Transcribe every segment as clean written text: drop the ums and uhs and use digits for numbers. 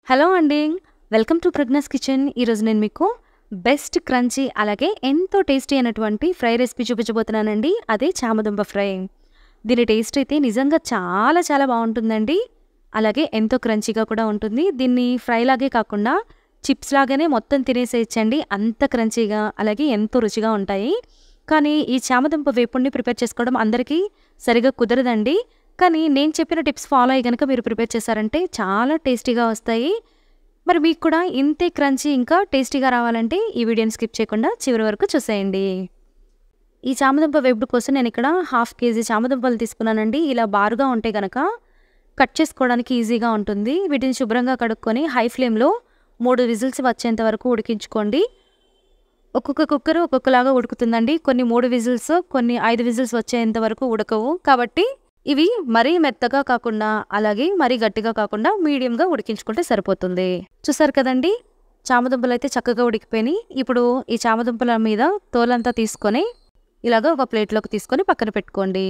Hello అండి. Welcome to Pragna's kitchen. ఈరోజు నేను మీకు బెస్ట్ క్రంచీ అలాగే ఎంతో టేస్టీ అయినటువంటి ఫ్రై రెసిపీ చూపించబోతున్నానండి. అదే చామదుంప ఫ్రై. దీని టేస్ట్ అయితే నిజంగా చాలా చాలా బాగుంటుందండి. అలాగే ఎంతో క్రంచీగా కూడా ఉంటుంది. దీన్ని ఫ్రై లాగే కాకుండా చిప్స్ లాగానే మొత్తం తినేసేయచ్చండి. అంత క్రంచీగా అలాగే ఎంతో రుచిగా ఉంటాయి. కానీ ఈ చామదుంప వేపుడిని ప్రిపేర్ చేసుకోవడం అందరికీ సరిగా కుదరదండి. కానీ నేను చెప్పిన టిప్స్ ఫాలో అయ్యి గనుక మీరు ప్రిపేర్ చేశారంటే చాలా టేస్టీగా వస్తాయి. మరి మీకు కూడా ఇంతే క్రంచీ ఇంకా టేస్టీగా రావాలంటే ఈ వీడియోని స్కిప్ చేయకుండా చివరి వరకు చూసేయండి. ఈ చామదుంప వేపుడు కోసం నేను ఇక్కడ 1/2 కేజీ చామదుంపలు తీసుకున్నానండి. ఇలా బారుగా ఉంటే గనక కట్ చేసుకోవడానికి ఈజీగా ఉంటుంది. వీటిని శుభ్రంగా కడుక్కొని హై ఫ్లేమ్లో 3 విజిల్స్ వచ్చేంత వరకు ఉడికించుకోండి. ఒక్కొక్క కుక్కర్ ఒక్కొక్కలాగా ఉడుకుతుందండి. కొన్ని 3 విజిల్స్, కొన్ని 5 విజిల్స్ వచ్చేంత వరకు ఉడకవు. కాబట్టి ఇవి మరీ మెత్తగా కాకుండా అలాగే మరీ గట్టిగా కాకుండా మీడియంగా ఉడికించుకుంటే సరిపోతుంది. చూసారు కదండి, చామదుంపలు అయితే చక్కగా ఉడికిపోయినాయి. ఇప్పుడు ఈ చామదుంపల మీద తోలంతా తీసుకొని ఇలాగ ఒక ప్లేట్లోకి తీసుకొని పక్కన పెట్టుకోండి.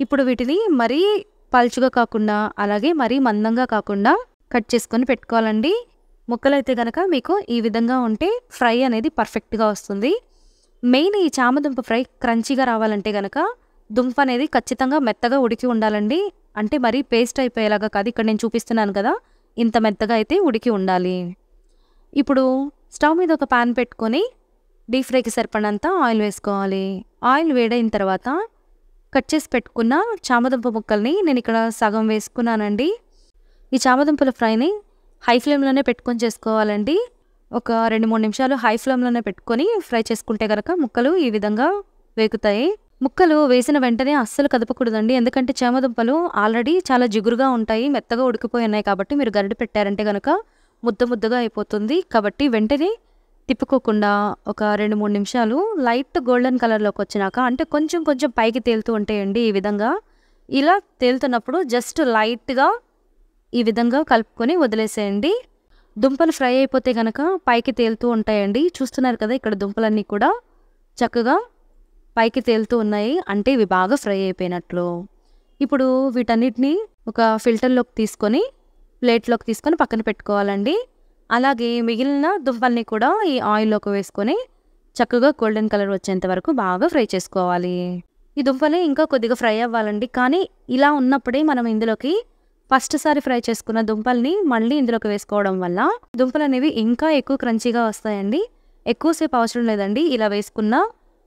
ఇప్పుడు వీటిని మరీ పల్చుగా కాకుండా అలాగే మరీ మందంగా కాకుండా కట్ చేసుకొని పెట్టుకోవాలండి. ముక్కలు అయితే కనుక మీకు ఈ విధంగా ఉంటే ఫ్రై అనేది పర్ఫెక్ట్గా వస్తుంది. మెయిన్ ఈ చామదుంప ఫ్రై క్రంచీగా రావాలంటే కనుక దుంప అనేది ఖచ్చితంగా మెత్తగా ఉడికి ఉండాలండి. అంటే మరీ పేస్ట్ అయిపోయేలాగా కాదు. ఇక్కడ నేను చూపిస్తున్నాను కదా, ఇంత మెత్తగా అయితే ఉడికి ఉండాలి. ఇప్పుడు స్టవ్ మీద ఒక పాన్ పెట్టుకొని డీప్ ఫ్రైకి సరిపడినంత ఆయిల్ వేసుకోవాలి. ఆయిల్ వేడైన తర్వాత కట్ చేసి పెట్టుకున్న చామదుంప ముక్కల్ని నేను ఇక్కడ సగం వేసుకున్నానండి. ఈ చామదుంపల ఫ్రైని హై ఫ్లేమ్లోనే పెట్టుకొని చేసుకోవాలండి. ఒక 2-3 నిమిషాలు హై ఫ్లేమ్లోనే పెట్టుకొని ఫ్రై చేసుకుంటే కనుక ముక్కలు ఈ విధంగా వేగుతాయి. ముక్కలు వేసిన వెంటనే అస్సలు కదపకూడదండి. ఎందుకంటే చామదుంపలు ఆల్రెడీ చాలా జిగురుగా ఉంటాయి, మెత్తగా ఉడికిపోయి ఉన్నాయి. కాబట్టి మీరు గరిట పెట్టారంటే కనుక ముద్దగా అయిపోతుంది. కాబట్టి వెంటనే తిప్పుకోకుండా ఒక 2-3 నిమిషాలు లైట్ గోల్డెన్ కలర్లోకి వచ్చినాక, అంటే కొంచెం కొంచెం పైకి తేలుతూ ఉంటాయండి. ఈ విధంగా ఇలా తేలుతున్నప్పుడు జస్ట్ లైట్గా ఈ విధంగా కలుపుకొని వదిలేసేయండి. దుంపలు ఫ్రై అయిపోతే కనుక పైకి తేలుతూ ఉంటాయండి. చూస్తున్నారు కదా, ఇక్కడ దుంపలన్నీ కూడా చక్కగా పైకి తేలుతూ ఉన్నాయి. అంటే ఇవి బాగా ఫ్రై అయిపోయినట్లు. ఇప్పుడు వీటన్నిటిని ఒక ఫిల్టర్లోకి తీసుకొని ప్లేట్లోకి తీసుకొని పక్కన పెట్టుకోవాలండి. అలాగే మిగిలిన దుంపల్ని కూడా ఈ ఆయిల్లోకి వేసుకొని చక్కగా గోల్డెన్ కలర్ వచ్చేంత వరకు బాగా ఫ్రై చేసుకోవాలి. ఈ దుంపలు ఇంకా కొద్దిగా ఫ్రై అవ్వాలండి. కానీ ఇలా ఉన్నప్పుడే మనం ఇందులోకి ఫస్ట్ సారి ఫ్రై చేసుకున్న దుంపల్ని మళ్ళీ ఇందులోకి వేసుకోవడం వల్ల దుంపలు అనేవి ఇంకా ఎక్కువ క్రంచీగా వస్తాయండి. ఎక్కువసేపు అవసరం లేదండి. ఇలా వేసుకున్న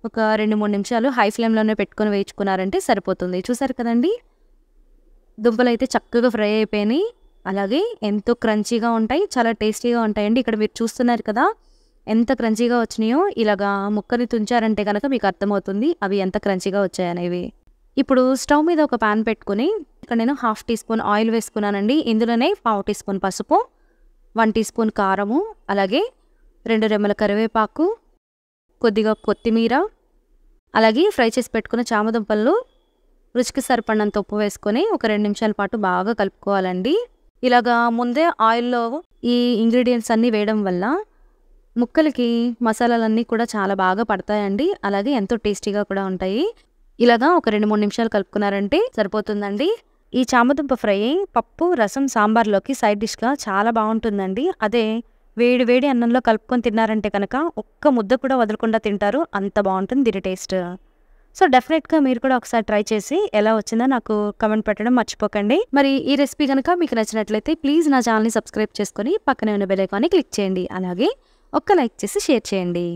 ఒక 2-3 నిమిషాలు హై ఫ్లేమ్లోనే పెట్టుకొని వేయించుకున్నారంటే సరిపోతుంది. చూసారు కదండి, దుంపలు అయితే చక్కగా ఫ్రై అయిపోయినాయి. అలాగే ఎంతో క్రంచీగా ఉంటాయి, చాలా టేస్టీగా ఉంటాయండి. ఇక్కడ మీరు చూస్తున్నారు కదా ఎంత క్రంచీగా వచ్చినాయో. ఇలాగా ముక్కని తుంచారంటే కనుక మీకు అర్థమవుతుంది అవి ఎంత క్రంచీగా వచ్చాయనేవి. ఇప్పుడు స్టవ్ మీద ఒక పాన్ పెట్టుకుని ఇక్కడ నేను 1/2 టీ స్పూన్ ఆయిల్ వేసుకున్నానండి. ఇందులోనే 1/2 టీ స్పూన్ పసుపు, 1 టీ స్పూన్ కారము, అలాగే 2 రెమ్మల కరివేపాకు, కొద్దిగా కొత్తిమీర, అలాగే ఫ్రై చేసి పెట్టుకున్న చామదుంపలను రుచికి సరిపడినంత ఉప్పు వేసుకొని ఒక 2 నిమిషాల పాటు బాగా కలుపుకోవాలండి. ఇలాగా ముందే ఆయిల్లో ఈ ఇంగ్రీడియంట్స్ అన్నీ వేయడం వల్ల ముక్కలకి మసాలాలన్నీ కూడా చాలా బాగా పడతాయండి. అలాగే ఎంతో టేస్టీగా కూడా ఉంటాయి. ఇలాగా ఒక 2-3 నిమిషాలు కలుపుకున్నారంటే సరిపోతుందండి. ఈ చామదుంప ఫ్రై పప్పు, రసం, సాంబార్లోకి సైడ్ డిష్గా చాలా బాగుంటుందండి. అదే వేడి వేడి అన్నంలో కలుపుకొని తిన్నారంటే కనుక ఒక్క ముద్ద కూడా వదలకుండా తింటారు. అంత బాగుంటుంది దీని టేస్ట్. సో డెఫినెట్గా మీరు కూడా ఒకసారి ట్రై చేసి ఎలా వచ్చిందో నాకు కమెంట్ పెట్టడం మర్చిపోకండి. మరి ఈ రెసిపీ కనుక మీకు నచ్చినట్లయితే ప్లీజ్ నా ఛానల్ని సబ్స్క్రైబ్ చేసుకొని పక్కనే ఉన్న బెల్ ఐకాన్ని క్లిక్ చేయండి. అలాగే ఒక్క లైక్ చేసి షేర్ చేయండి.